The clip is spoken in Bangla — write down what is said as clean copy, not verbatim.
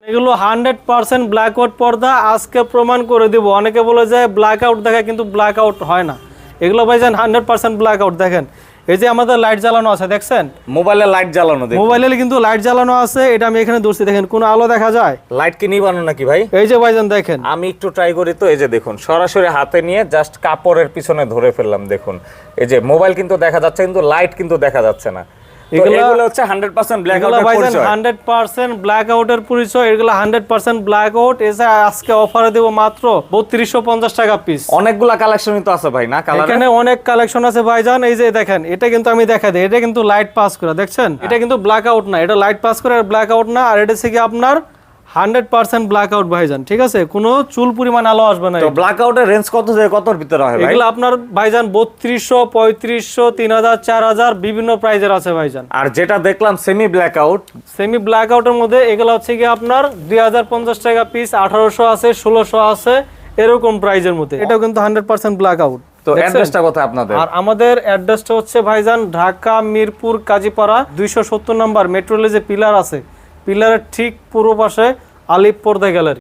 এগুলো 100% ব্ল্যাক আউট পর্দা, আজকে প্রমাণ করে দিব। অনেকে বলে যায় ব্ল্যাক আউট দেখায়, কিন্তু ব্ল্যাক আউট হয় না। এগুলো ভাইজান 100% ব্ল্যাক আউট। দেখেন এই যে আমাদের লাইট জ্বালানো আছে, দেখছেন মোবাইলে লাইট জ্বালানো, দেখুন মোবাইলে কিন্তু লাইট জ্বালানো আছে। এটা আমি এখানে ধরছি, দেখেন কোনো আলো দেখা যায়? লাইট কি নিবানো নাকি ভাই? এই যে ভাইজান দেখেন, আমি একটু ট্রাই করি তো। এই যে দেখুন, সরাসরি হাতে নিয়ে জাস্ট কাপড়ের পিছনে ধরে ফেললাম। দেখুন এই যে মোবাইল কিন্তু দেখা যাচ্ছে, কিন্তু লাইট কিন্তু দেখা যাচ্ছে না। এগুলো হচ্ছে 100% ব্ল্যাক আউটের পরিচয়। 100% ব্ল্যাক আউটের পরিচয়। এগুলো 100% ব্ল্যাক আউট। এছাড়া আজকে অফারে দেব মাত্র 3250 টাকা পিস। অনেকগুলা কালেকশনই তো আছে ভাই না কালারে? এখানে অনেক কালেকশন আছে ভাইজান। এই যে দেখেন, এটা কিন্তু আমি দেখা দিই, এটা কিন্তু লাইট পাস করে, দেখছেন এটা কিন্তু ব্ল্যাক আউট না, এটা লাইট পাস করে আর ব্ল্যাক আউট না। আর এটা থেকে আপনার 100% ব্ল্যাক আউট ভাইজান, ঠিক আছে? কোনো চুল পরিমাণ আলো আসবে না। তো ব্ল্যাক আউটের রেঞ্জ কত থেকে কতর ভিতরে হয় ভাই? এগুলো আপনার ভাইজান 3200, 3500, 3000, 4000 বিভিন্ন প্রাইজের আছে ভাইজান। আর যেটা দেখলাম semi black out, semi black আউটের মধ্যে এগুলো হচ্ছে কি আপনার 2050 টাকা পিস, 1800 আছে, 1600 আছে, এরকম প্রাইজের মধ্যে। এটাও কিন্তু 100% ব্ল্যাক আউট। তো অ্যাড্রেসটা কোথায় আপনাদের? আর আমাদের অ্যাড্রেসটা হচ্ছে ভাইজান ঢাকা মিরপুর কাজীপাড়া 270 নম্বর মেট্রো রেলের যে পিলার আছে, পিলারের ঠিক পূর্ব পাশে আলিপ পর্দা গ্যালারি।